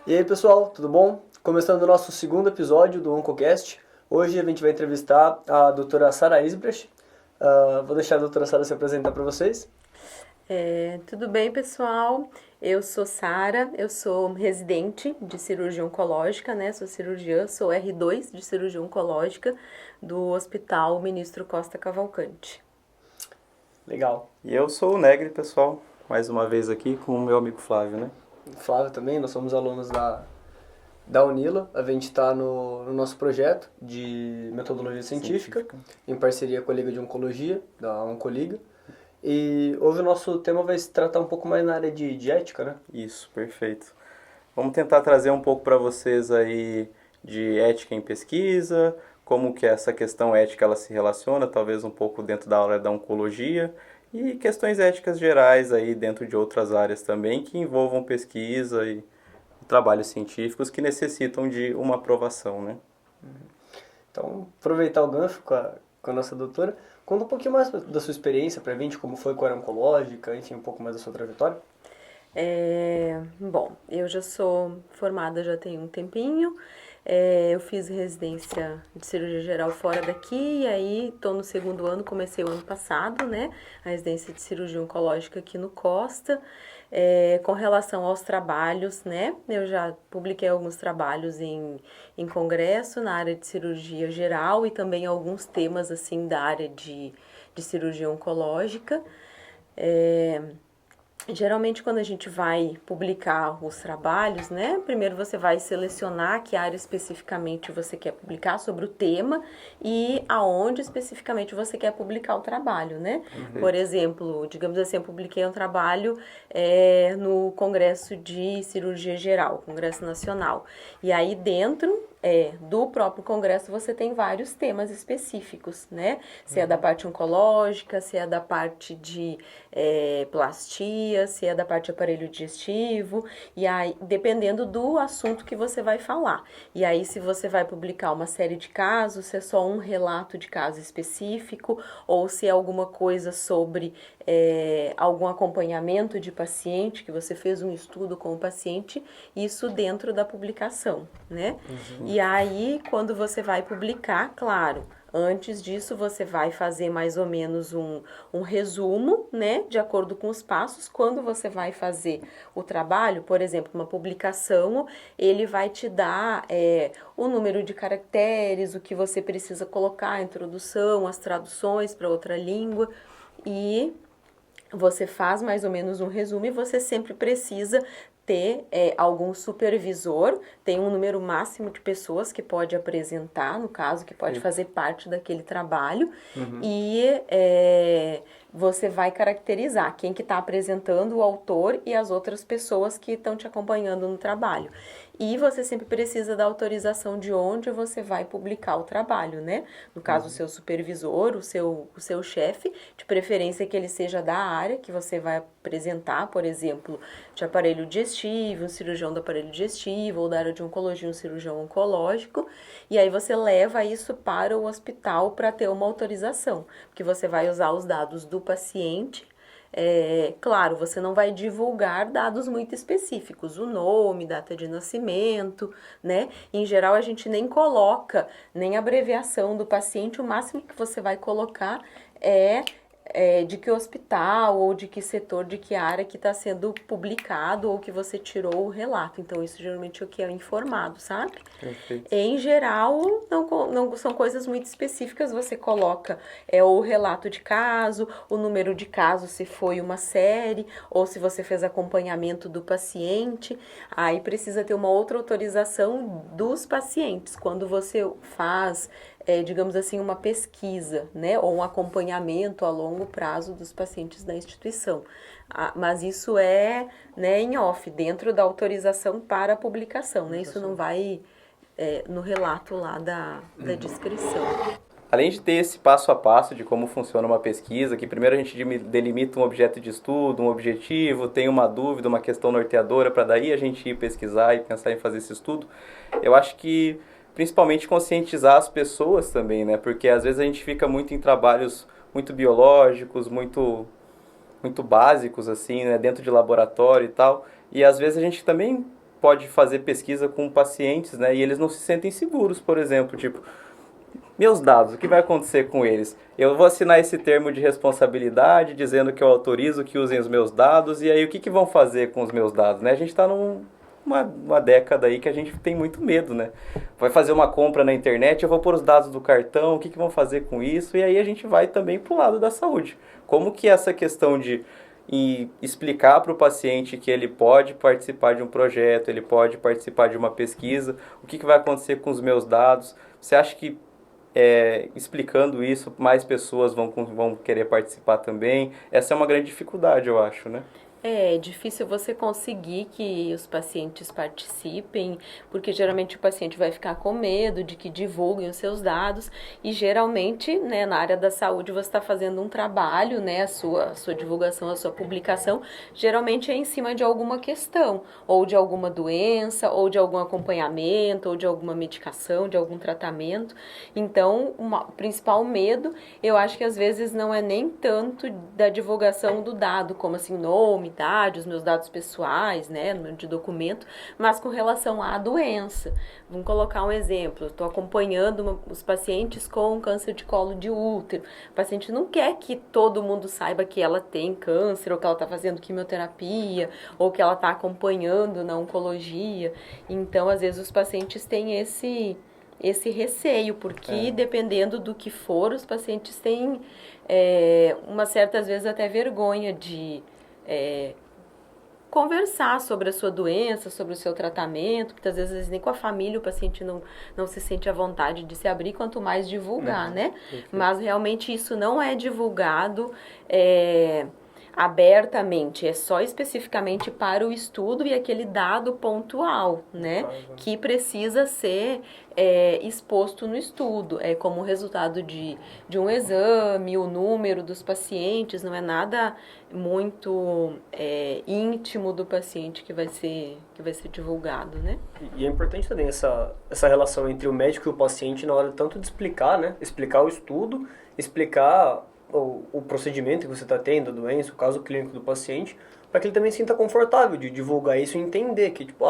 E aí pessoal, tudo bom? Começando o nosso segundo episódio do OncoCast. Hoje a gente vai entrevistar a doutora Sara Isbrecht. Vou deixar a doutora Sara se apresentar para vocês. Tudo bem, pessoal? Eu sou Sara, eu sou residente de cirurgia oncológica, né? Sou cirurgiã, sou R2 de cirurgia oncológica do Hospital Ministro Costa Cavalcante. Legal. E eu sou o Negri, pessoal, mais uma vez aqui com o meu amigo Flávio, né? Flávio também, nós somos alunos da Unila. A gente está no nosso projeto de metodologia científica, em parceria com a Liga de Oncologia, da Oncoliga. E hoje o nosso tema vai se tratar um pouco mais na área de ética, né? Isso, perfeito. Vamos tentar trazer um pouco para vocês aí de ética em pesquisa, como que essa questão ética ela se relaciona, talvez um pouco dentro da área da oncologia, e questões éticas gerais aí dentro de outras áreas também que envolvam pesquisa e trabalhos científicos que necessitam de uma aprovação, né? Então, aproveitar o gancho com a nossa doutora, conta um pouquinho mais da sua experiência pra gente, como foi com a área oncológica, enfim, um pouco mais da sua trajetória. Bom, eu já sou formada já tem um tempinho. Eu fiz residência de cirurgia geral fora daqui, e aí estou no segundo ano, comecei o ano passado, né? A residência de cirurgia oncológica aqui no Costa. Com relação aos trabalhos, né? Eu já publiquei alguns trabalhos em congresso na área de cirurgia geral e também alguns temas assim da área de cirurgia oncológica. Geralmente, quando a gente vai publicar os trabalhos, né? Primeiro você vai selecionar que área especificamente você quer publicar sobre o tema e aonde especificamente você quer publicar o trabalho, né? Por exemplo, digamos assim, eu publiquei um trabalho no Congresso de Cirurgia Geral, Congresso Nacional. E aí dentro do próprio congresso você tem vários temas específicos, né? Se é da parte oncológica, se é da parte de plastia, se é da parte de aparelho digestivo, e aí dependendo do assunto que você vai falar. E aí se você vai publicar uma série de casos, se é só um relato de caso específico, ou se é alguma coisa sobre algum acompanhamento de paciente, que você fez um estudo com o paciente, isso dentro da publicação, né? E aí, quando você vai publicar, claro, antes disso você vai fazer mais ou menos um resumo, né, de acordo com os passos. Quando você vai fazer o trabalho, por exemplo, uma publicação, ele vai te dar o número de caracteres, o que você precisa colocar, a introdução, as traduções para outra língua, e você faz mais ou menos um resumo e você sempre precisa ter algum supervisor, tem um número máximo de pessoas que pode apresentar, no caso, que pode fazer parte daquele trabalho, e você vai caracterizar quem que está apresentando, o autor e as outras pessoas que estão te acompanhando no trabalho. E você sempre precisa da autorização de onde você vai publicar o trabalho, né? No caso, o seu supervisor, o seu chefe, de preferência que ele seja da área que você vai apresentar, por exemplo, de aparelho digestivo, um cirurgião do aparelho digestivo, ou da área de oncologia, um cirurgião oncológico, e aí você leva isso para o hospital para ter uma autorização, porque você vai usar os dados do paciente. Claro, você não vai divulgar dados muito específicos, o nome, data de nascimento, né? Em geral, a gente nem coloca nem a abreviação do paciente, o máximo que você vai colocar de que hospital ou de que setor, de que área que está sendo publicado ou que você tirou o relato. Então, isso geralmente é o que é informado, sabe? Perfeito. Em geral, não são coisas muito específicas, você coloca o relato de caso, o número de casos, se foi uma série, ou se você fez acompanhamento do paciente. Aí precisa ter uma outra autorização dos pacientes. Quando você faz digamos assim, uma pesquisa, né, ou um acompanhamento a longo prazo dos pacientes da instituição. Mas isso né, em off, dentro da autorização para a publicação, né, isso não vai no relato lá da descrição. Além de ter esse passo a passo de como funciona uma pesquisa, que primeiro a gente delimita um objeto de estudo, um objetivo, tem uma dúvida, uma questão norteadora, para daí a gente ir pesquisar e pensar em fazer esse estudo, eu acho que principalmente conscientizar as pessoas também, né? Porque às vezes a gente fica muito em trabalhos muito biológicos, muito básicos, assim, né? Dentro de laboratório e tal. E às vezes a gente também pode fazer pesquisa com pacientes, né, e eles não se sentem seguros, por exemplo, tipo, meus dados, o que vai acontecer com eles? Eu vou assinar esse termo de responsabilidade dizendo que eu autorizo que usem os meus dados, e aí o que vão fazer com os meus dados, né? A gente está numa década aí que a gente tem muito medo, né? Vai fazer uma compra na internet, eu vou pôr os dados do cartão, o que vão fazer com isso? E aí a gente vai também para o lado da saúde. Como que essa questão de explicar para o paciente que ele pode participar de um projeto, ele pode participar de uma pesquisa, o que vai acontecer com os meus dados? Você acha que explicando isso, mais pessoas vão querer participar também? Essa é uma grande dificuldade, eu acho, né? É difícil você conseguir que os pacientes participem, porque geralmente o paciente vai ficar com medo de que divulguem os seus dados e geralmente, né, na área da saúde você está fazendo um trabalho, né, a sua divulgação, a sua publicação, geralmente é em cima de alguma questão, ou de alguma doença, ou de algum acompanhamento, ou de alguma medicação, de algum tratamento. Então, o principal medo, eu acho que às vezes não é nem tanto da divulgação do dado, como assim, nome, os meus dados pessoais, né, de documento, mas com relação à doença. Vamos colocar um exemplo, estou acompanhando os pacientes com câncer de colo de útero. O paciente não quer que todo mundo saiba que ela tem câncer, ou que ela está fazendo quimioterapia, ou que ela está acompanhando na oncologia. Então, às vezes, os pacientes têm esse receio, porque dependendo do que for, os pacientes têm uma certa, às vezes, até vergonha de conversar sobre a sua doença, sobre o seu tratamento, porque às vezes nem com a família o paciente não se sente à vontade de se abrir, quanto mais divulgar, né? Mas realmente isso não é divulgado abertamente, é só especificamente para o estudo e aquele dado pontual, né? Que precisa ser exposto no estudo, como resultado de um exame, o número dos pacientes, não é nada muito íntimo do paciente que vai ser divulgado, né? E é importante também essa relação entre o médico e o paciente na hora tanto de explicar, né? Explicar o estudo, explicar o procedimento que você está tendo, a doença, o caso clínico do paciente, para que ele também se sinta confortável de divulgar isso e entender que, tipo,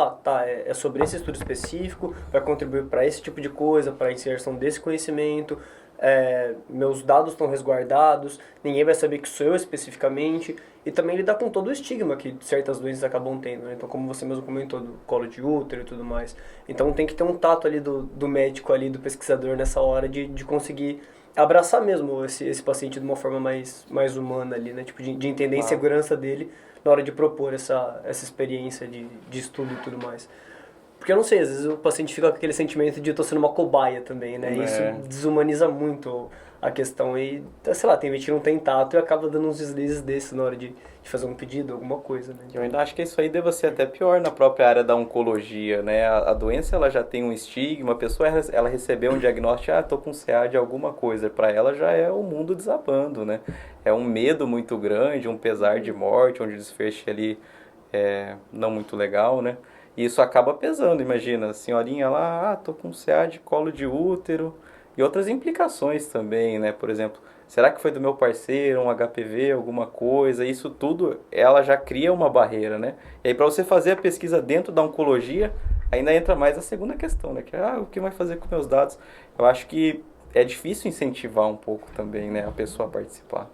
é sobre esse estudo específico, vai contribuir para esse tipo de coisa, para a inserção desse conhecimento, meus dados estão resguardados, ninguém vai saber que sou eu especificamente, e também lidar com todo o estigma que certas doenças acabam tendo, né? Então, como você mesmo comentou, do colo de útero e tudo mais. Então, tem que ter um tato ali do médico, ali, do pesquisador nessa hora de conseguir abraçar mesmo esse paciente de uma forma mais humana ali, né? Tipo, de entender a insegurança dele na hora de propor essa experiência de estudo e tudo mais. Porque eu não sei, às vezes o paciente fica com aquele sentimento de eu tô sendo uma cobaia também, né? Isso desumaniza muito a questão e, sei lá, tem gente que não tem tato e acaba dando uns deslizes desses na hora de fazer um pedido, alguma coisa, né? Eu ainda acho que isso aí deve ser até pior na própria área da oncologia, né? A doença, ela já tem um estigma, a pessoa, ela recebeu um diagnóstico, tô com CA de alguma coisa, para ela já é o mundo desabando, né? É um medo muito grande, um pesar de morte, onde o desfecho ali não muito legal, né? E isso acaba pesando, imagina, a senhorinha lá, tô com CA de colo de útero, e outras implicações também, né? Por exemplo, será que foi do meu parceiro, um HPV, alguma coisa? Isso tudo, ela já cria uma barreira, né? E aí, para você fazer a pesquisa dentro da oncologia, ainda entra mais a segunda questão, né? Que é, o que vai fazer com meus dados? Eu acho que é difícil incentivar um pouco também, né, a pessoa a participar.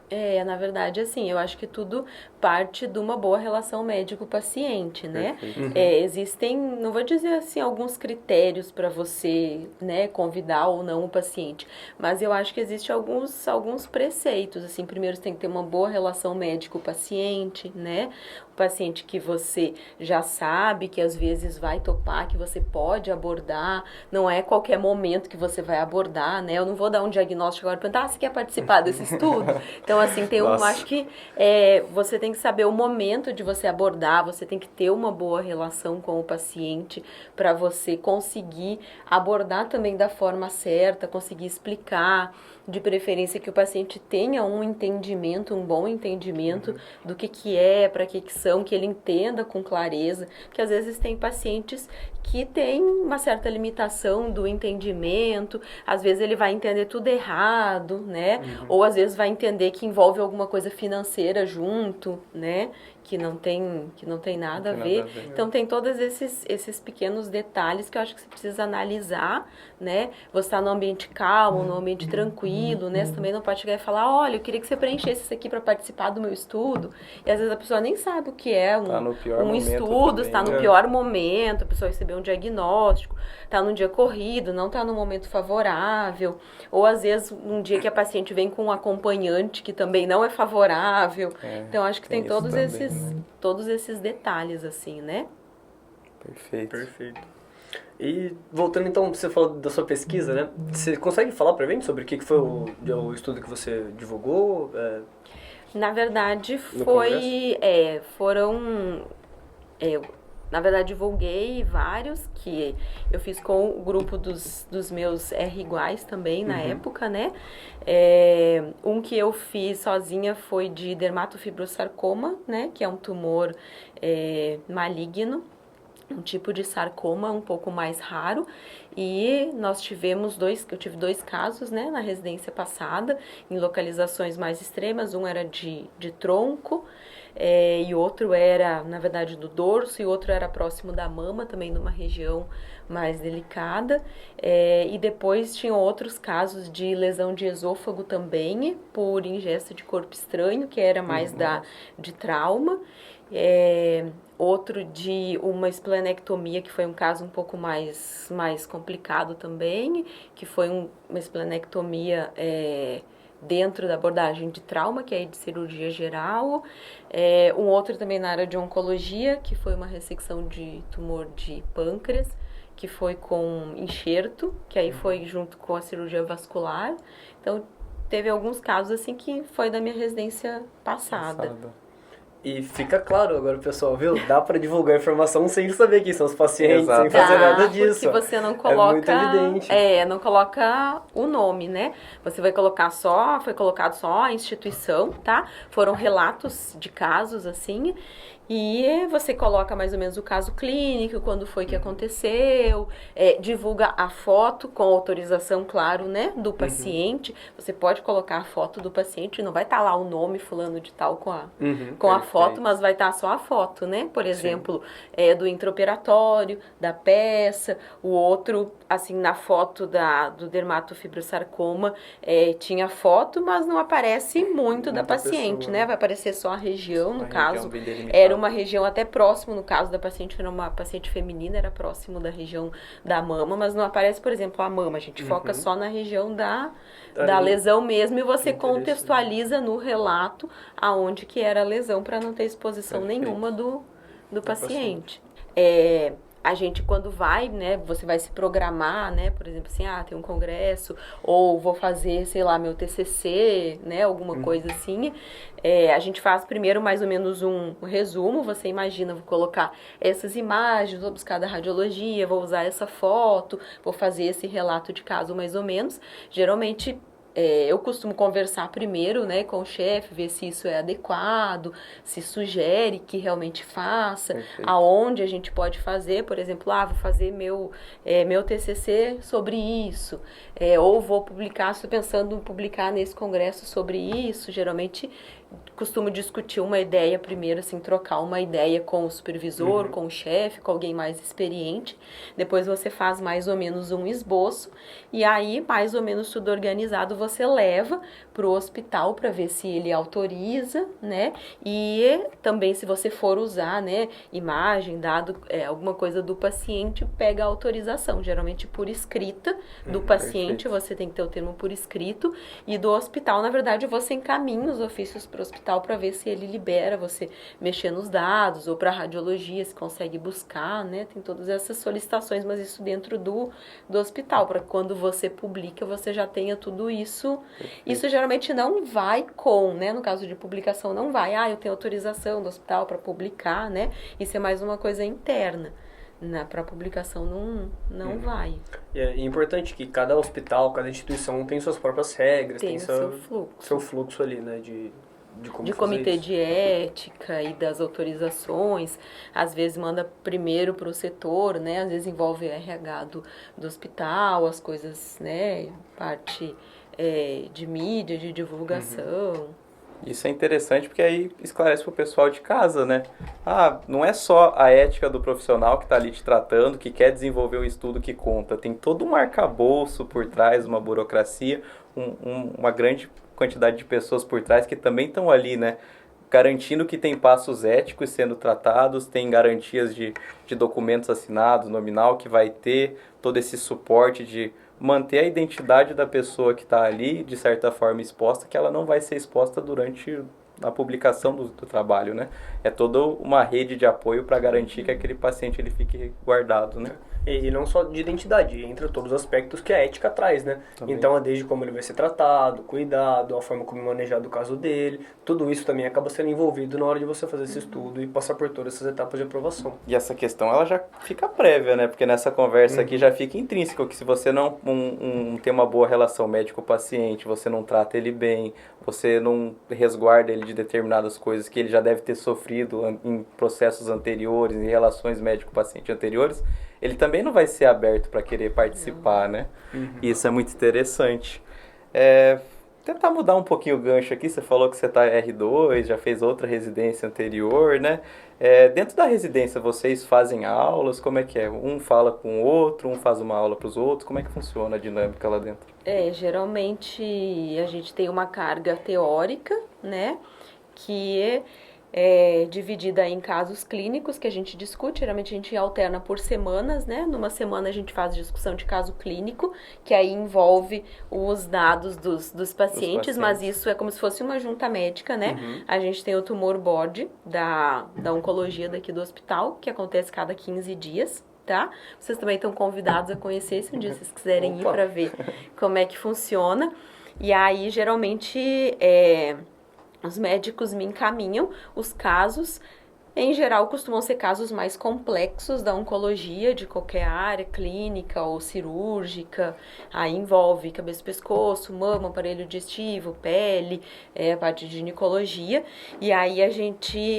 Na verdade, assim, eu acho que tudo parte de uma boa relação médico-paciente, né? Existem, não vou dizer assim, alguns critérios para você, né, convidar ou não o paciente, mas eu acho que existem alguns preceitos, assim, primeiro você tem que ter uma boa relação médico-paciente, né? O paciente que você já sabe que às vezes vai topar, que você pode abordar, não é qualquer momento que você vai abordar, né? Eu não vou dar um diagnóstico agora e perguntar, você quer participar desse estudo? Então, assim, acho que você tem que saber o momento de você abordar, você tem que ter uma boa relação com o paciente para você conseguir abordar também da forma certa, conseguir explicar, de preferência que o paciente tenha um entendimento, um bom entendimento do que é, para que são, que ele entenda com clareza, porque às vezes tem pacientes que têm uma certa limitação do entendimento, às vezes ele vai entender tudo errado, né? Ou às vezes vai entender que envolve alguma coisa financeira junto, né? que não tem nada a ver. Então tem todos esses pequenos detalhes que eu acho que você precisa analisar, né? Você está num ambiente calmo, num ambiente tranquilo, né? Você também não pode chegar e falar, olha, eu queria que você preenchesse isso aqui para participar do meu estudo. E às vezes a pessoa nem sabe o que é um estudo, está no pior momento, a pessoa recebeu um diagnóstico, está num dia corrido, não está num momento favorável, ou às vezes um dia que a paciente vem com um acompanhante que também não é favorável. Então acho que tem todos esses detalhes assim, né? Perfeito. E voltando então, você falou da sua pesquisa, né? Você consegue falar pra gente sobre o que foi o estudo que você divulgou? Na verdade, na verdade, divulguei vários que eu fiz com o grupo dos meus R iguais também na época, né? Um que eu fiz sozinha foi de dermatofibrosarcoma, né? Que é um tumor maligno, um tipo de sarcoma um pouco mais raro. E nós eu tive 2 casos, né, na residência passada, em localizações mais extremas. Um era de tronco, e outro era, na verdade, do dorso, e outro era próximo da mama, também numa região mais delicada. E depois tinham outros casos de lesão de esôfago também, por ingesta de corpo estranho, que era mais de trauma. Outro de uma esplenectomia, que foi um caso um pouco mais complicado também, que foi uma esplenectomia dentro da abordagem de trauma, que é de cirurgia geral. Um outro também na área de oncologia, que foi uma ressecção de tumor de pâncreas, que foi com enxerto, que aí foi junto com a cirurgia vascular. Então, teve alguns casos assim que foi da minha residência passada. E fica claro agora, pessoal, viu? Dá pra divulgar informação sem saber quem são os pacientes, sem fazer nada disso. Porque você não coloca... É muito evidente. Não coloca o nome, né? Você vai colocar foi colocado só a instituição, tá? Foram relatos de casos, assim, e você coloca mais ou menos o caso clínico, quando foi que aconteceu, divulga a foto com autorização, claro, né, do paciente. Você pode colocar a foto do paciente, não vai estar lá o nome fulano de tal com a foto, mas vai estar só a foto, né? Por exemplo, do intraoperatório, da peça. O outro, assim, na foto do dermatofibrosarcoma, tinha foto, mas não aparece muito da paciente, pessoa, né? Vai aparecer só a região, no caso. Era uma região até próximo, no caso da paciente, era uma paciente feminina, era próximo da região da mama, mas não aparece, por exemplo, a mama. A gente foca só na região da lesão mesmo, e você contextualiza no relato aonde que era a lesão, para não ter exposição nenhuma do paciente. A gente, quando vai, né, você vai se programar, né, por exemplo, assim, tem um congresso, ou vou fazer, sei lá, meu TCC, né, alguma coisa assim, a gente faz primeiro mais ou menos um resumo. Você imagina, vou colocar essas imagens, vou buscar da radiologia, vou usar essa foto, vou fazer esse relato de caso mais ou menos. Geralmente, eu costumo conversar primeiro, né, com o chefe, ver se isso é adequado, se sugere que realmente faça, aonde a gente pode fazer. Por exemplo, vou fazer meu TCC sobre isso, ou vou publicar, estou pensando em publicar nesse congresso sobre isso. Geralmente, costumo discutir uma ideia primeiro, assim, trocar uma ideia com o supervisor, com o chefe, com alguém mais experiente. Depois você faz mais ou menos um esboço, e aí, mais ou menos tudo organizado, você leva para o hospital para ver se ele autoriza, né? E também, se você for usar, né, imagem, dado, alguma coisa do paciente, pega a autorização, geralmente por escrita do paciente. Você tem que ter o termo por escrito, e do hospital, na verdade, você encaminha os ofícios para o hospital para ver se ele libera você mexer nos dados, ou para a radiologia, se consegue buscar, né? Tem todas essas solicitações, mas isso dentro do hospital, para quando você publica, você já tenha tudo isso. Isso geralmente não vai né? No caso de publicação, não vai. Eu tenho autorização do hospital para publicar, né? Isso é mais uma coisa interna. Para publicação não vai. E é importante que cada hospital, cada instituição tem suas próprias regras, tem seu fluxo ali, né, de como fazer comitê isso. de ética e das autorizações. Às vezes manda primeiro para o setor, né? Às vezes envolve RH do hospital, as coisas, né? Parte de mídia, de divulgação. Isso é interessante porque aí esclarece para o pessoal de casa, né? Ah, não é só a ética do profissional que está ali te tratando, que quer desenvolver o estudo que conta. Tem todo um arcabouço por trás, uma burocracia, uma grande quantidade de pessoas por trás que também estão ali, né? Garantindo que tem passos éticos sendo tratados, tem garantias de documentos assinados, nominal, que vai ter todo esse suporte de manter a identidade da pessoa que está ali, de certa forma, exposta, que ela não vai ser exposta durante a publicação do trabalho, né? É toda uma rede de apoio para garantir que aquele paciente ele fique guardado, né? E não só de identidade, entra todos os aspectos que a ética traz, né? Também. Então, desde como ele vai ser tratado, cuidado, a forma como é manejado o caso dele, tudo isso também acaba sendo envolvido na hora de você fazer esse estudo e passar por todas essas etapas de aprovação. E essa questão, ela já fica prévia, né? Porque nessa conversa aqui já fica intrínseco que se você não tem uma boa relação médico-paciente, você não trata ele bem, você não resguarda ele de determinadas coisas que ele já deve ter sofrido em processos anteriores, em relações médico-paciente anteriores, ele também não vai ser aberto para querer participar, né? Isso é muito interessante. Tentar mudar um pouquinho o gancho aqui, você falou que você está R2, já fez outra residência anterior, né? Dentro da residência, vocês fazem aulas? Como é que é? Um fala com o outro, um faz uma aula para os outros? Como é que funciona a dinâmica lá dentro? Geralmente a gente tem uma carga teórica, né? Que é dividida em casos clínicos que a gente discute, geralmente a gente alterna por semanas, né? Numa semana a gente faz discussão de caso clínico, que aí envolve os dados dos pacientes, mas isso é como se fosse uma junta médica, né? A gente tem o tumor board da oncologia daqui do hospital, que acontece cada 15 dias. Tá? Vocês também estão convidados a conhecer, se um dia vocês quiserem ir para ver como é que funciona. E aí, geralmente, os médicos me encaminham os casos. Em geral, costumam ser casos mais complexos da oncologia, de qualquer área, clínica ou cirúrgica. Aí envolve cabeça e pescoço, mama, aparelho digestivo, pele, a parte de ginecologia. E aí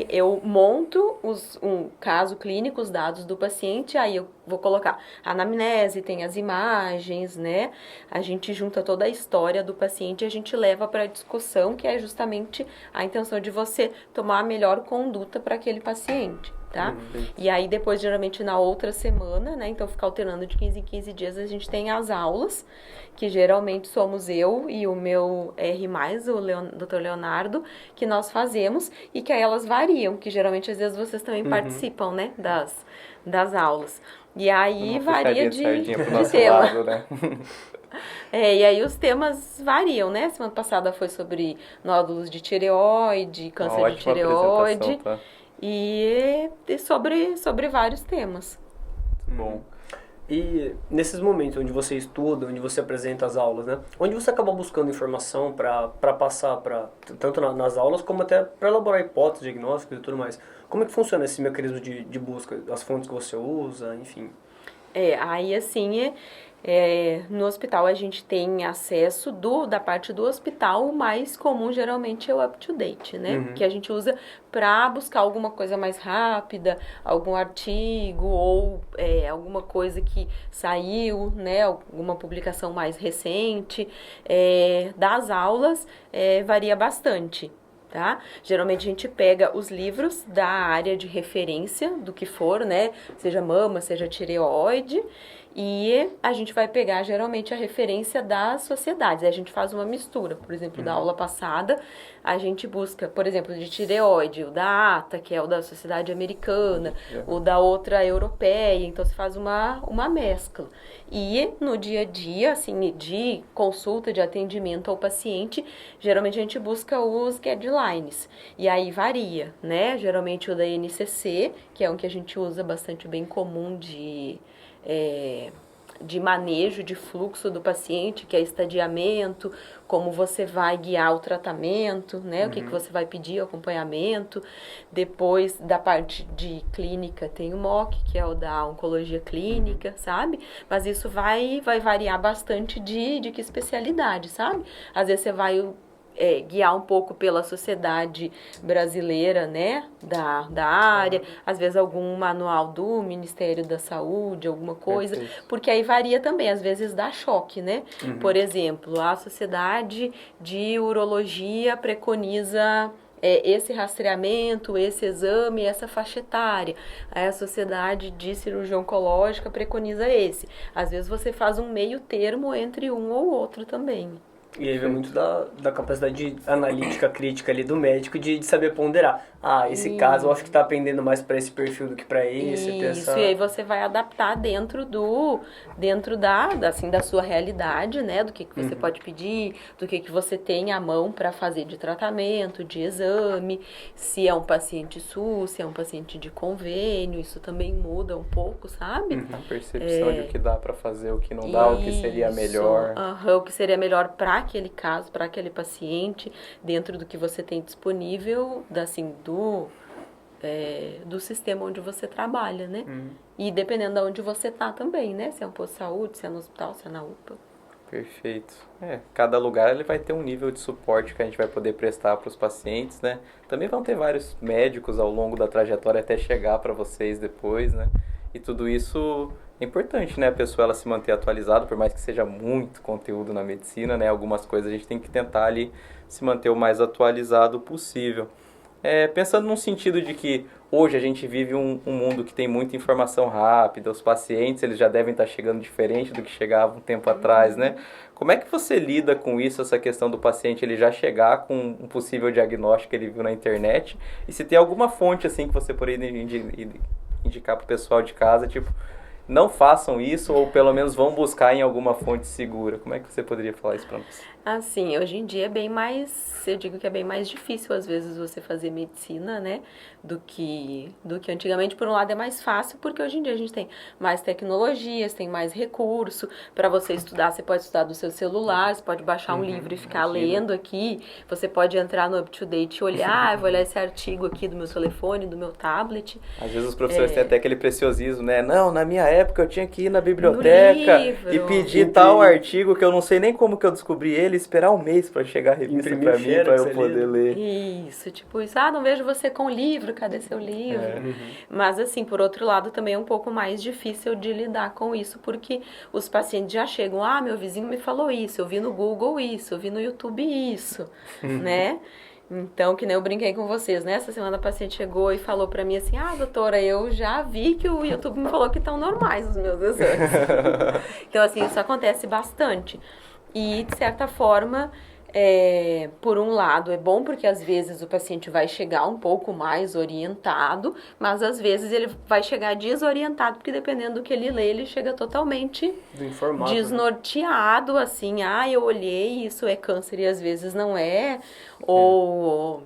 eu monto um caso clínico, os dados do paciente, aí eu vou colocar a anamnese, tem as imagens, né? A gente junta toda a história do paciente e a gente leva para a discussão, que é justamente a intenção de você tomar a melhor conduta para aquele paciente, tá? E aí depois, geralmente na outra semana, né? Então fica alternando de 15 em 15 dias, a gente tem as aulas, que geralmente somos eu e o meu R+, o Dr. Leonardo, que nós fazemos e que aí elas variam, que geralmente às vezes vocês também participam, né? Das aulas. E aí varia de tema. Lado, né? E aí os temas variam, né? Semana passada foi sobre nódulos de tireoide, câncer de tireoide. Tá? E sobre vários temas. Bom. E nesses momentos onde você estuda, onde você apresenta as aulas, né? Onde você acaba buscando informação para passar tanto nas aulas como até para elaborar hipóteses, diagnósticos e tudo mais. Como é que funciona esse mecanismo de busca, as fontes que você usa, enfim? Aí assim, no hospital a gente tem acesso da parte do hospital, o mais comum geralmente é o up-to-date, né? Que a gente usa para buscar alguma coisa mais rápida, algum artigo ou alguma coisa que saiu, né? Alguma publicação mais recente. Das aulas varia bastante. Tá? Geralmente a gente pega os livros da área de referência do que for, né? Seja mama, seja tireoide, e a gente vai pegar geralmente a referência das sociedades. Aí a gente faz uma mistura. Por exemplo, da aula passada, a gente busca, por exemplo, de tireoide, o da ATA, que é o da Sociedade Americana, o da outra europeia. Então se faz uma mescla. E no dia a dia, assim, de consulta, de atendimento ao paciente, geralmente a gente busca os guidelines. E aí varia, né? Geralmente o da NCC, que é um que a gente usa bastante, bem comum de manejo de fluxo do paciente, que é estadiamento, como você vai guiar o tratamento, né? O que você vai pedir, acompanhamento. Depois, da parte de clínica, tem o MOC, que é o da oncologia clínica, sabe? Mas isso vai variar bastante de que especialidade, sabe? Às vezes você vai guiar um pouco pela sociedade brasileira, né, da área, às vezes algum manual do Ministério da Saúde, alguma coisa, porque aí varia também, às vezes dá choque, né? Por exemplo, a Sociedade de Urologia preconiza esse rastreamento, esse exame, essa faixa etária. Aí a Sociedade de Cirurgia Oncológica preconiza esse. Às vezes você faz um meio termo entre um ou outro também. E aí vem muito da capacidade analítica crítica ali do médico de saber ponderar. Esse caso eu acho que tá pendendo mais para esse perfil do que para esse. Isso, e aí você vai adaptar dentro da sua realidade, né? Do que você pode pedir, do que você tem à mão para fazer de tratamento, de exame, se é um paciente SUS, se é um paciente de convênio, isso também muda um pouco, sabe? A percepção de o que dá para fazer, o que não dá, o que seria melhor. O que seria melhor para aquele caso, para aquele paciente, dentro do que você tem disponível, do sistema onde você trabalha, né? E dependendo de onde você tá também, né? Se é um posto de saúde, se é no hospital, se é na UPA. Perfeito. Cada lugar ele vai ter um nível de suporte que a gente vai poder prestar para os pacientes, né? Também vão ter vários médicos ao longo da trajetória até chegar para vocês depois, né? E tudo isso é importante, né? A pessoa ela se manter atualizada, por mais que seja muito conteúdo na medicina, né? Algumas coisas a gente tem que tentar ali se manter o mais atualizado possível. Pensando num sentido de que hoje a gente vive um mundo que tem muita informação rápida, os pacientes eles já devem estar chegando diferente do que chegava um tempo atrás, né? Como é que você lida com isso, essa questão do paciente ele já chegar com um possível diagnóstico que ele viu na internet? E se tem alguma fonte assim que você poderia indicar para o pessoal de casa, tipo, não façam isso ou pelo menos vão buscar em alguma fonte segura? Como é que você poderia falar isso para nós? Assim, hoje em dia eu digo que é bem mais difícil às vezes você fazer medicina, né, do que antigamente. Por um lado é mais fácil, porque hoje em dia a gente tem mais tecnologias, tem mais recurso. Para você estudar, você pode estudar do seu celular, você pode baixar um livro e ficar lendo aqui, você pode entrar no UpToDate e olhar, eu vou olhar esse artigo aqui do meu telefone, do meu tablet. Às vezes os professores têm até aquele preciosismo, né? Não, na minha época eu tinha que ir na biblioteca e pedir tal artigo que eu não sei nem como que eu descobri ele, esperar um mês para chegar a revista para mim, para eu poder ler. Isso, tipo isso. Não vejo você com o livro, cadê seu livro? Mas assim, por outro lado, também é um pouco mais difícil de lidar com isso, porque os pacientes já chegam, meu vizinho me falou isso, eu vi no Google isso, eu vi no YouTube isso, né? Então, que nem eu brinquei com vocês, né? Essa semana a paciente chegou e falou pra mim assim, doutora, eu já vi que o YouTube me falou que estão normais os meus exames. Então, assim, isso acontece bastante. E, de certa forma, por um lado, é bom porque às vezes o paciente vai chegar um pouco mais orientado, mas às vezes ele vai chegar desorientado, porque dependendo do que ele lê, ele chega totalmente desnorteado, né? Assim, eu olhei, isso é câncer e às vezes não é, ou...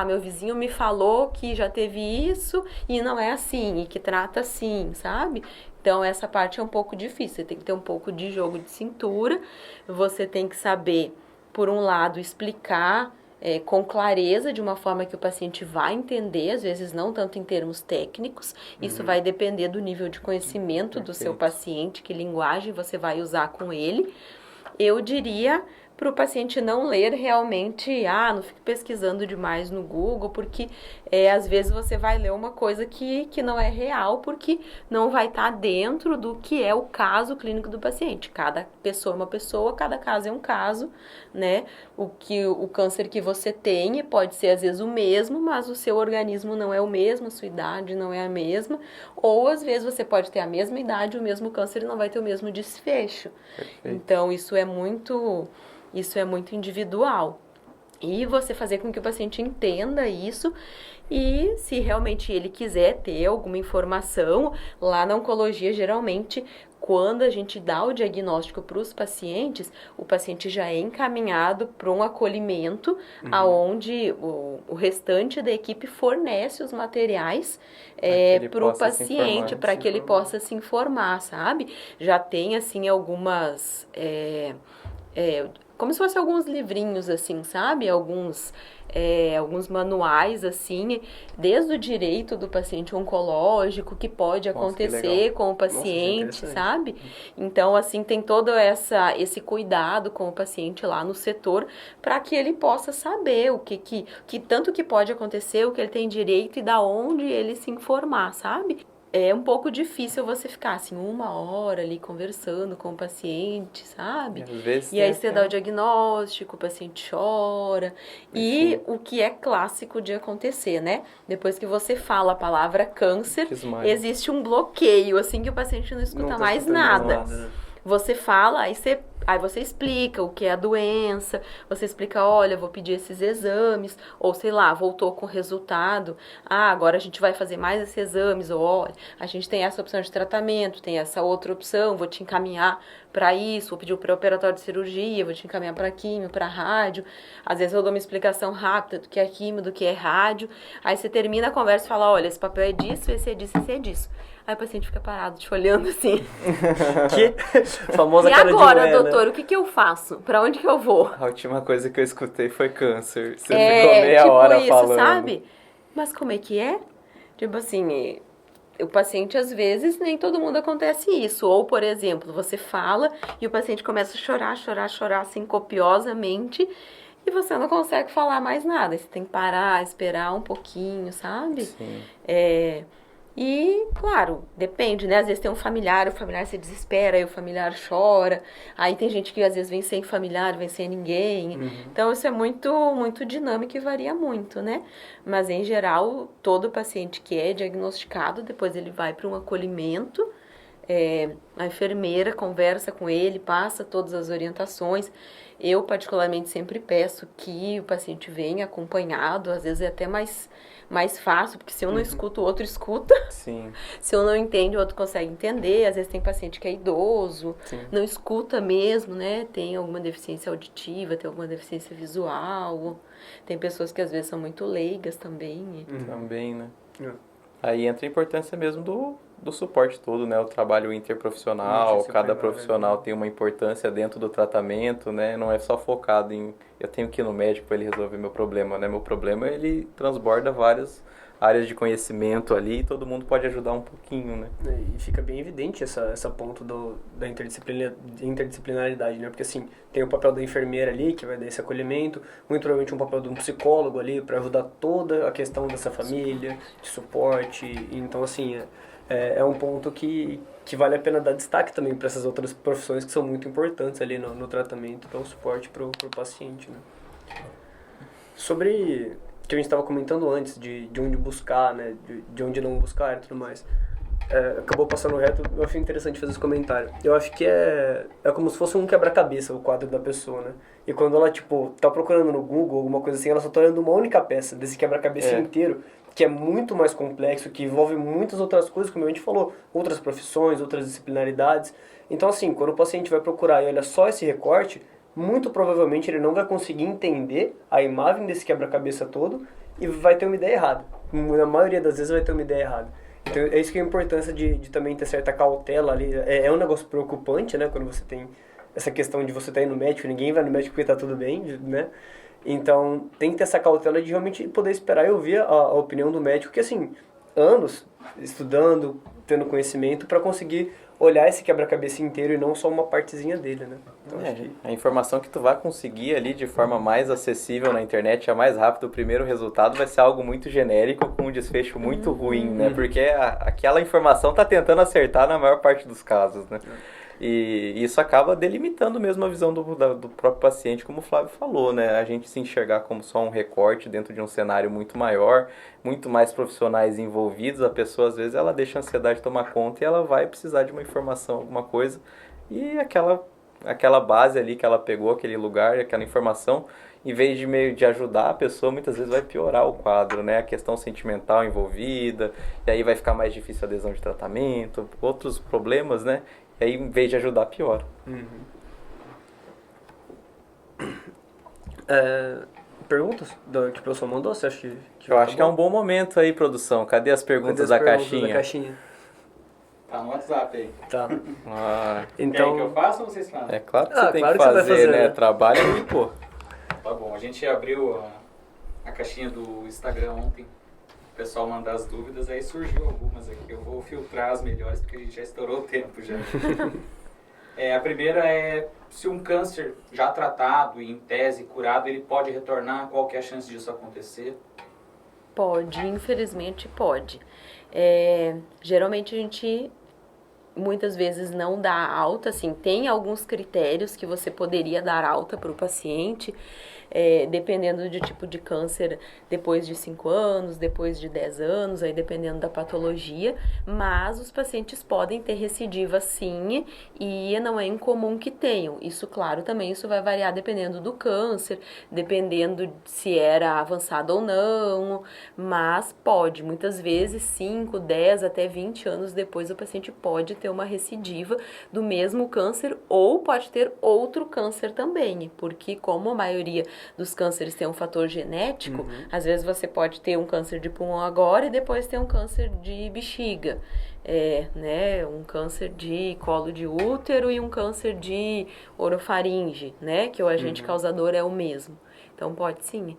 meu vizinho me falou que já teve isso e não é assim, e que trata assim, sabe? Então, essa parte é um pouco difícil, você tem que ter um pouco de jogo de cintura, você tem que saber, por um lado, explicar com clareza, de uma forma que o paciente vai entender, às vezes não tanto em termos técnicos, isso vai depender do nível de conhecimento do seu paciente, que linguagem você vai usar com ele. Eu diria para o paciente não ler realmente, não fique pesquisando demais no Google, porque às vezes você vai ler uma coisa que não é real, porque não vai estar dentro do que é o caso clínico do paciente. Cada pessoa é uma pessoa, cada caso é um caso, né? O câncer que você tem pode ser às vezes o mesmo, mas o seu organismo não é o mesmo, a sua idade não é a mesma, ou às vezes você pode ter a mesma idade, o mesmo câncer e não vai ter o mesmo desfecho. Perfeito. Então, isso é muito individual. E você fazer com que o paciente entenda isso e, se realmente ele quiser ter alguma informação, lá na oncologia, geralmente, quando a gente dá o diagnóstico para os pacientes, o paciente já é encaminhado para um acolhimento, aonde o restante da equipe fornece os materiais para o paciente, para que ele possa se informar, sabe? Já tem, assim, algumas... como se fosse alguns livrinhos, assim, sabe? Alguns manuais, assim, desde o direito do paciente oncológico, que pode acontecer com o paciente, sabe? Então, assim, tem todo esse cuidado com o paciente lá no setor, para que ele possa saber o que tanto que pode acontecer, o que ele tem direito e da onde ele se informar, sabe? É um pouco difícil você ficar, assim, 1 hora ali conversando com o paciente, sabe? Às vezes E aí você dá o diagnóstico, o paciente chora. E o que é clássico de acontecer, né? Depois que você fala a palavra câncer, existe um bloqueio, assim, que o paciente não escuta mais nada. Você fala, aí você explica o que é a doença, você explica, olha, vou pedir esses exames, ou sei lá, voltou com resultado, agora a gente vai fazer mais esses exames, ou olha, a gente tem essa opção de tratamento, tem essa outra opção, vou te encaminhar para isso, vou pedir o pré-operatório de cirurgia, vou te encaminhar para químio, para rádio. Às vezes eu dou uma explicação rápida do que é químio, do que é rádio, aí você termina a conversa e fala, olha, esse papel é disso, esse é disso, esse é disso. Aí o paciente fica parado, te olhando assim. Que famosa e cara agora, de ué, doutor, né? O que eu faço? Pra onde que eu vou? A última coisa que eu escutei foi câncer. Você ficou meia hora isso, falando. sabe? Mas como é que é? Tipo assim, o paciente, às vezes, nem todo mundo acontece isso. Ou, por exemplo, você fala e o paciente começa a chorar, assim, copiosamente, e você não consegue falar mais nada. Você tem que parar, esperar um pouquinho, sabe? Sim. E, claro, depende, né? Às vezes tem um familiar, o familiar se desespera, aí o familiar chora. Aí tem gente que às vezes vem sem familiar, vem sem ninguém. Então isso é muito, muito dinâmico e varia muito, né? Mas em geral, todo paciente que é diagnosticado, depois ele vai para um acolhimento. A enfermeira conversa com ele, passa todas as orientações. Eu, particularmente, sempre peço que o paciente venha acompanhado, às vezes é até mais fácil, porque se eu não escuto, o outro escuta. Sim. Se eu não entendo, o outro consegue entender. Às vezes tem paciente que é idoso, não escuta mesmo, né? Tem alguma deficiência auditiva, tem alguma deficiência visual. Tem pessoas que às vezes são muito leigas também. Também, né? Aí entra a importância mesmo do suporte todo, né? O trabalho interprofissional, cada profissional tem uma importância dentro do tratamento, né? Não é só focado em eu tenho que ir no médico para ele resolver meu problema, né? Meu problema, ele transborda várias áreas de conhecimento ali e todo mundo pode ajudar um pouquinho, né? E fica bem evidente essa ponto da interdisciplinaridade, né? Porque, assim, tem o papel da enfermeira ali, que vai dar esse acolhimento, muito provavelmente um papel de um psicólogo ali, para ajudar toda a questão dessa família, de suporte. Então, assim, é um ponto que vale a pena dar destaque também para essas outras profissões que são muito importantes ali no tratamento, dar o suporte pro paciente, né? Sobre que a gente estava comentando antes, de onde buscar, né, de onde não buscar e tudo mais. Acabou passando reto, eu achei interessante fazer esse comentário. Eu acho que é como se fosse um quebra-cabeça o quadro da pessoa, né? E quando ela, tipo, tá procurando no Google, alguma coisa assim, ela só tá olhando uma única peça desse quebra-cabeça inteiro, que é muito mais complexo, que envolve muitas outras coisas, como a gente falou, outras profissões, outras disciplinaridades. Então, assim, quando o paciente vai procurar e olha só esse recorte, muito provavelmente ele não vai conseguir entender a imagem desse quebra-cabeça todo e vai ter uma ideia errada. Na maioria das vezes vai ter uma ideia errada. Então é isso que é a importância de também ter certa cautela ali. É um negócio preocupante, né? Quando você tem essa questão de você estar indo no médico, ninguém vai no médico porque tá tudo bem, né? Então tem que ter essa cautela de realmente poder esperar e ouvir a opinião do médico, que assim, anos estudando, tendo conhecimento para conseguir olhar esse quebra-cabeça inteiro e não só uma partezinha dele, né? Então, acho que... A informação que tu vai conseguir ali de forma mais acessível na internet, é mais rápido, o primeiro resultado vai ser algo muito genérico, com um desfecho muito ruim, né? Porque aquela informação tá tentando acertar na maior parte dos casos, né? E isso acaba delimitando mesmo a visão do próprio paciente, como o Flávio falou, né? A gente se enxergar como só um recorte dentro de um cenário muito maior, muito mais profissionais envolvidos, a pessoa às vezes ela deixa a ansiedade tomar conta e ela vai precisar de uma informação, alguma coisa, e aquela base ali que ela pegou, aquele lugar, aquela informação, em vez de ajudar a pessoa, muitas vezes vai piorar o quadro, né? A questão sentimental envolvida, e aí vai ficar mais difícil a adesão de tratamento, outros problemas, né? E aí, em vez de ajudar, piora. Perguntas que o pessoal mandou? Você acha que eu acho que é um bom momento aí, produção. Cadê as perguntas da caixinha? Tá no WhatsApp aí. Tá. Quer que eu faça ou vocês fazem? É claro que você tem claro que que você vai fazer, fazer, né? né? Trabalha aí, pô. Tá bom, a gente abriu a caixinha do Instagram ontem. O pessoal mandar as dúvidas, aí surgiu algumas aqui. Eu vou filtrar as melhores porque a gente já estourou o tempo já. A primeira é se um câncer já tratado e em tese curado, ele pode retornar? Qual que é a chance disso acontecer? Pode, infelizmente pode. Geralmente a gente muitas vezes não dá alta, assim, tem alguns critérios que você poderia dar alta para o paciente, dependendo do tipo de câncer, depois de 5 anos, depois de 10 anos, aí dependendo da patologia, mas os pacientes podem ter recidiva sim, e não é incomum que tenham. Isso, claro, também isso vai variar dependendo do câncer, dependendo se era avançado ou não, mas pode, muitas vezes 5, 10, até 20 anos depois o paciente pode ter uma recidiva do mesmo câncer ou pode ter outro câncer também, porque como a maioria dos cânceres tem um fator genético, às vezes você pode ter um câncer de pulmão agora e depois ter um câncer de bexiga, né, um câncer de colo de útero e um câncer de orofaringe, né, que o agente causador é o mesmo. Então pode sim.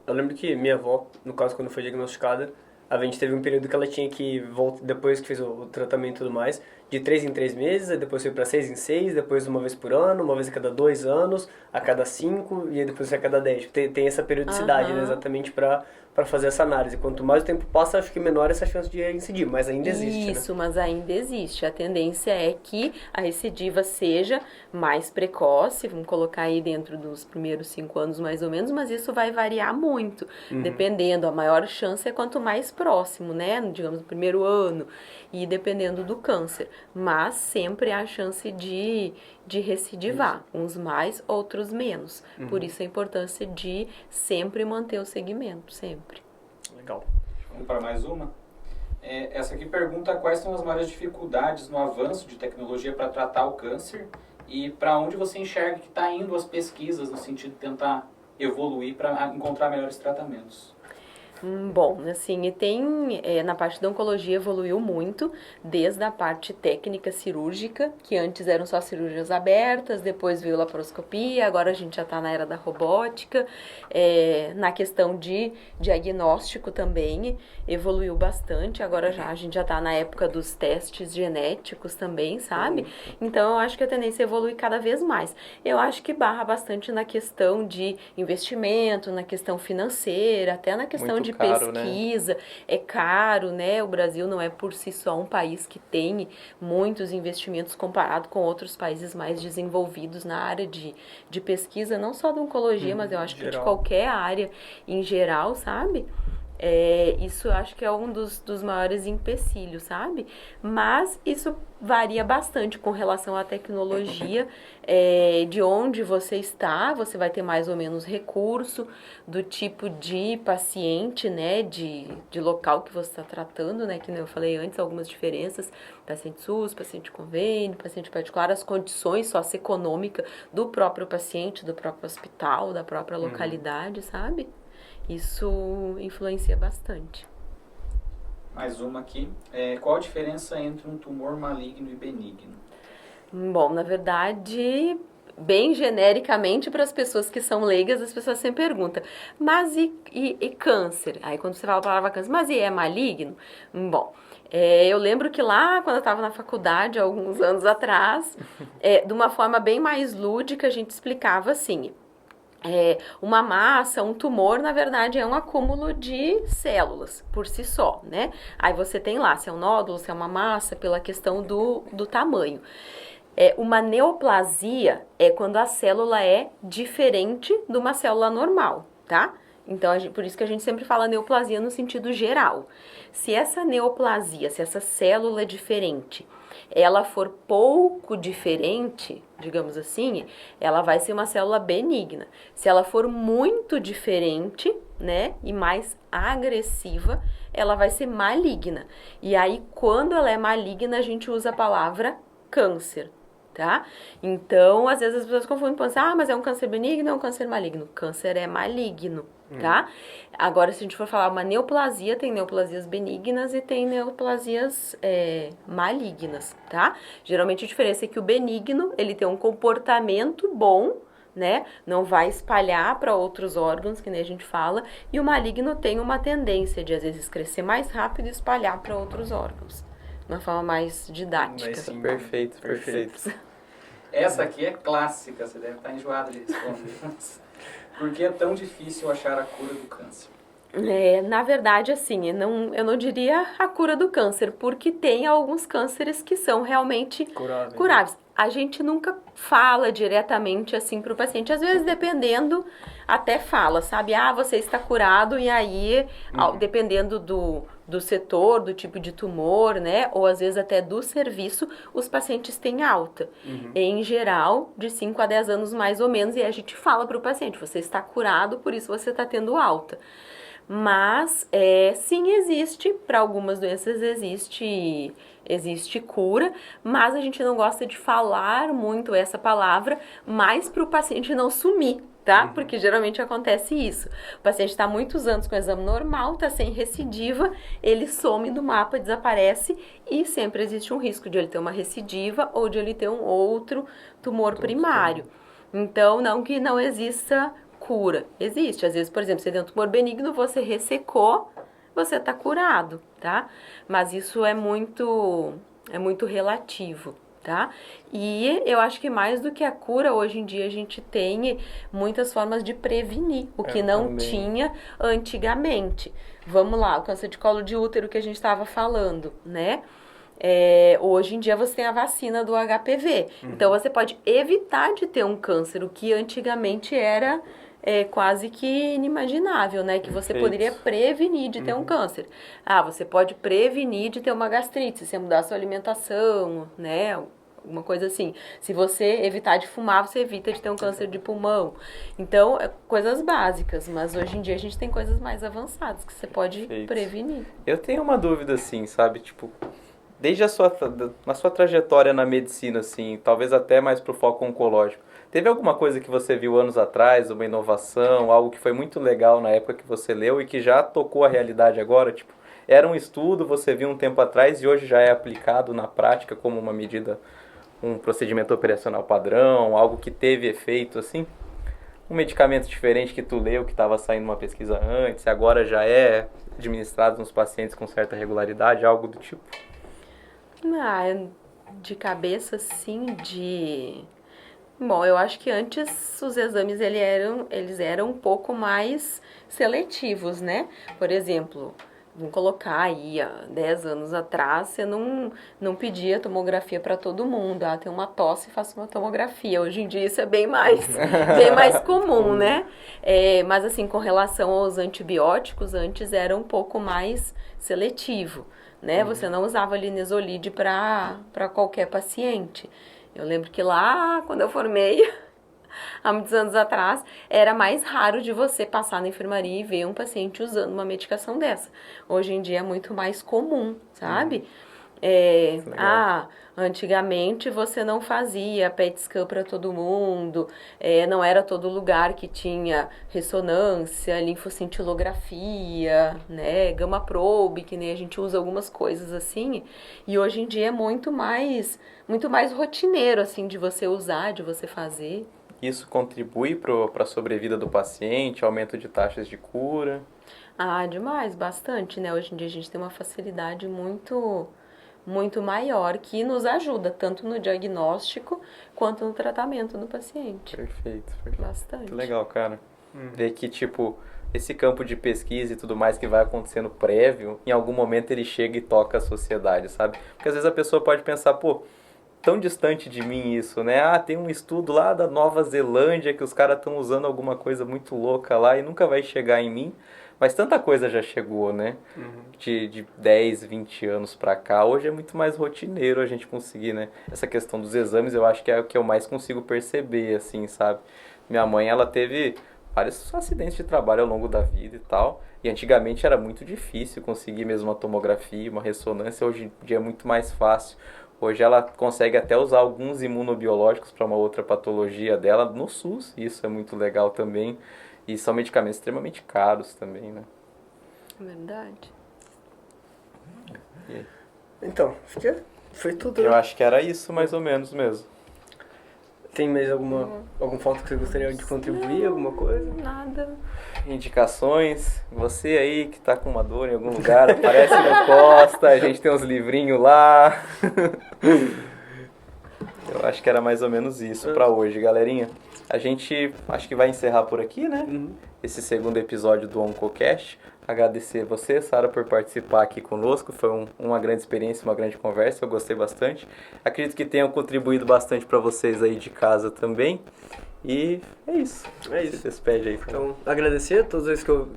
Eu lembro que minha avó, no caso, quando foi diagnosticada, a gente teve um período que ela tinha que voltar, depois que fez o tratamento e tudo mais, de 3 em 3 meses, aí depois foi para 6 em 6, depois uma vez por ano, uma vez a cada 2 anos, a cada 5 e aí depois a cada 10. Tem essa periodicidade, né, exatamente para fazer essa análise. Quanto mais o tempo passa, acho que menor essa chance de incidir, mas ainda existe, Isso, né? mas ainda existe. A tendência é que a recidiva seja mais precoce, vamos colocar aí dentro dos primeiros 5 anos mais ou menos, mas isso vai variar muito, dependendo. A maior chance é quanto mais próximo, né? Digamos, no primeiro ano, e dependendo do câncer. Mas sempre há a chance de recidivar, uns mais, outros menos. Por isso a importância de sempre manter o segmento, sempre. Legal. Vamos para mais uma? Essa aqui pergunta quais são as maiores dificuldades no avanço de tecnologia para tratar o câncer e para onde você enxerga que está indo as pesquisas no sentido de tentar evoluir para encontrar melhores tratamentos. Bom, assim, e tem, na parte da oncologia evoluiu muito, desde a parte técnica cirúrgica, que antes eram só cirurgias abertas, depois veio laparoscopia, agora a gente já está na era da robótica, na questão de diagnóstico também, evoluiu bastante, agora a gente já está na época dos testes genéticos também, sabe? Então eu acho que a tendência é evoluir cada vez mais. Eu acho que barra bastante na questão de investimento, na questão financeira, até na questão Muito de caro, pesquisa, né? É caro, né? O Brasil não é por si só um país que tem muitos investimentos comparado com outros países mais desenvolvidos na área de pesquisa, não só da oncologia, mas eu acho que de qualquer área em geral, sabe? Isso eu acho que é um dos maiores empecilhos, sabe? Mas isso varia bastante com relação à tecnologia, de onde você está, você vai ter mais ou menos recurso, do tipo de paciente, né, de local que você está tratando, né, que eu falei antes, algumas diferenças, paciente SUS, paciente convênio, paciente particular, as condições socioeconômicas do próprio paciente, do próprio hospital, da própria localidade, sabe? Isso influencia bastante. Mais uma aqui. Qual a diferença entre um tumor maligno e benigno? Bom, na verdade, bem genericamente para as pessoas que são leigas, as pessoas sempre perguntam, mas e câncer? Aí quando você fala a palavra câncer, mas e é maligno? Bom, eu lembro que lá, quando eu estava na faculdade, alguns anos atrás, de uma forma bem mais lúdica, a gente explicava assim... uma massa, um tumor, na verdade, é um acúmulo de células por si só, né? Aí você tem lá se é um nódulo, se é uma massa, pela questão do tamanho. Uma neoplasia é quando a célula é diferente de uma célula normal, tá? Então, por isso que a gente sempre fala neoplasia no sentido geral. Se essa neoplasia, se essa célula é diferente, ela for pouco diferente, digamos assim, ela vai ser uma célula benigna. Se ela for muito diferente, né, e mais agressiva, ela vai ser maligna. E aí, quando ela é maligna, a gente usa a palavra câncer, tá? Então, às vezes as pessoas confundem e pensam, mas é um câncer benigno ou é um câncer maligno? Câncer é maligno, tá? Agora, se a gente for falar uma neoplasia, tem neoplasias benignas e tem neoplasias malignas, tá? Geralmente a diferença é que o benigno, ele tem um comportamento bom, né? Não vai espalhar para outros órgãos, que nem a gente fala, e o maligno tem uma tendência de, às vezes, crescer mais rápido e espalhar para outros órgãos. De uma forma mais didática. Mas sim, Perfeito. Essa aqui é clássica, você deve estar enjoado de responder. Por que é tão difícil achar a cura do câncer? Na verdade, assim, eu não diria a cura do câncer, porque tem alguns cânceres que são realmente curáveis. A gente nunca fala diretamente assim para o paciente, às vezes dependendo, até fala, sabe? Ah, você está curado, e aí, dependendo do setor, do tipo de tumor, né? Ou às vezes até do serviço, os pacientes têm alta. Em geral, de 5 a 10 anos mais ou menos, e a gente fala para o paciente, você está curado, por isso você está tendo alta. Mas, sim, existe, para algumas doenças existe cura, mas a gente não gosta de falar muito essa palavra, mais para o paciente não sumir, tá? Porque geralmente acontece isso. O paciente está muitos anos com o exame normal, está sem recidiva, ele some do mapa, desaparece, e sempre existe um risco de ele ter uma recidiva ou de ele ter um outro tumor primário. Então, não que não exista cura. Existe. Às vezes, por exemplo, você tem um tumor benigno, você ressecou, você está curado, tá? Mas isso é muito relativo, tá? E eu acho que mais do que a cura, hoje em dia a gente tem muitas formas de prevenir, o que não também. tinha antigamente. Vamos lá, o câncer de colo de útero que a gente estava falando, né? Hoje em dia você tem a vacina do HPV. Então você pode evitar de ter um câncer, o que antigamente era quase que inimaginável, né? Que você poderia prevenir de ter um câncer. Ah, você pode prevenir de ter uma gastrite, se você mudar a sua alimentação, né? Alguma coisa assim. Se você evitar de fumar, você evita de ter um câncer de pulmão. Então, coisas básicas, mas hoje em dia a gente tem coisas mais avançadas que você pode prevenir. Eu tenho uma dúvida, assim, sabe? Tipo, desde na sua trajetória na medicina, assim, talvez até mais pro foco oncológico, teve alguma coisa que você viu anos atrás, uma inovação, algo que foi muito legal na época que você leu e que já tocou a realidade agora? Tipo, era um estudo, você viu um tempo atrás e hoje já é aplicado na prática como uma medida, um procedimento operacional padrão, algo que teve efeito, assim? Um medicamento diferente que tu leu, que estava saindo uma pesquisa antes, e agora já é administrado nos pacientes com certa regularidade, algo do tipo? De cabeça, sim, Bom, eu acho que antes os exames eles eram um pouco mais seletivos, né? Por exemplo, vamos colocar aí, há 10 anos atrás, você não pedia tomografia para todo mundo. Ah, tem uma tosse, faça uma tomografia. Hoje em dia isso é bem mais comum, né? Mas assim, com relação aos antibióticos, antes era um pouco mais seletivo, né? Você não usava linezolide para qualquer paciente. Eu lembro que lá, quando eu formei, há muitos anos atrás, era mais raro de você passar na enfermaria e ver um paciente usando uma medicação dessa. Hoje em dia é muito mais comum, sabe? Antigamente você não fazia PET scan para todo mundo, não era todo lugar que tinha ressonância, linfocintilografia, né, gamma probe, que nem a gente usa algumas coisas assim, e hoje em dia é muito mais rotineiro, assim, de você usar, de você fazer. Isso contribui para a sobrevida do paciente, aumento de taxas de cura? Demais, bastante, né? Hoje em dia a gente tem uma facilidade muito maior que nos ajuda tanto no diagnóstico quanto no tratamento do paciente. Perfeito. Bastante. Que legal, cara. Ver que, tipo, esse campo de pesquisa e tudo mais que vai acontecendo prévio, em algum momento ele chega e toca a sociedade, sabe? Porque às vezes a pessoa pode pensar, pô, tão distante de mim isso, né? Tem um estudo lá da Nova Zelândia que os caras estão usando alguma coisa muito louca lá e nunca vai chegar em mim. Mas tanta coisa já chegou, né? De 10, 20 anos pra cá. Hoje é muito mais rotineiro a gente conseguir, né? Essa questão dos exames eu acho que é o que eu mais consigo perceber, assim, sabe? Minha mãe, ela teve vários acidentes de trabalho ao longo da vida e tal. E antigamente era muito difícil conseguir mesmo uma tomografia, uma ressonância. Hoje em dia é muito mais fácil. Hoje ela consegue até usar alguns imunobiológicos para uma outra patologia dela no SUS. Isso é muito legal também. E são medicamentos extremamente caros também, né? Verdade. E aí? Então, acho que foi tudo. Eu acho que era isso mais ou menos mesmo. Tem mais algum ponto que você gostaria de contribuir, alguma coisa? Nada. Indicações, você aí que tá com uma dor em algum lugar, aparece no Costa, a gente tem uns livrinhos lá. Eu acho que era mais ou menos isso pra hoje, galerinha. A gente acho que vai encerrar por aqui, né? Esse segundo episódio do OncoCast. Agradecer você, Sara, por participar aqui conosco. Foi uma grande experiência, uma grande conversa. Eu gostei bastante. Acredito que tenham contribuído bastante para vocês aí de casa também. E é isso. Se despede aí. Então, agradecer a todos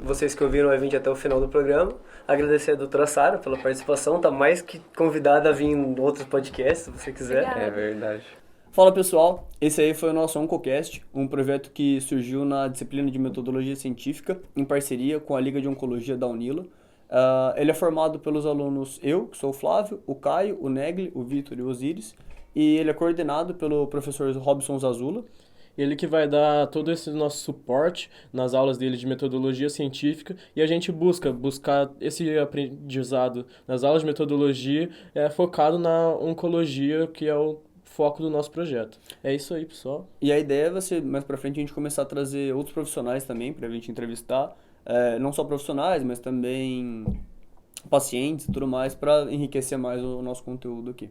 vocês que ouviram a gente até o final do programa. Agradecer a doutora Sara pela participação. Tá mais que convidada a vir em outros podcasts, se você quiser. Obrigada. É verdade. Fala pessoal, esse aí foi o nosso OncoCast, um projeto que surgiu na disciplina de Metodologia Científica, em parceria com a Liga de Oncologia da Unila. Ele é formado pelos alunos eu, que sou o Flávio, o Caio, o Negli, o Vitor e o Osiris, e ele é coordenado pelo professor Robson Zazula. Ele que vai dar todo esse nosso suporte nas aulas dele de metodologia científica, e a gente buscar esse aprendizado nas aulas de metodologia focado na oncologia, que é o foco do nosso projeto. É isso aí, pessoal. E a ideia vai ser, mais pra frente, a gente começar a trazer outros profissionais também, pra gente entrevistar, não só profissionais, mas também pacientes e tudo mais, pra enriquecer mais o nosso conteúdo aqui.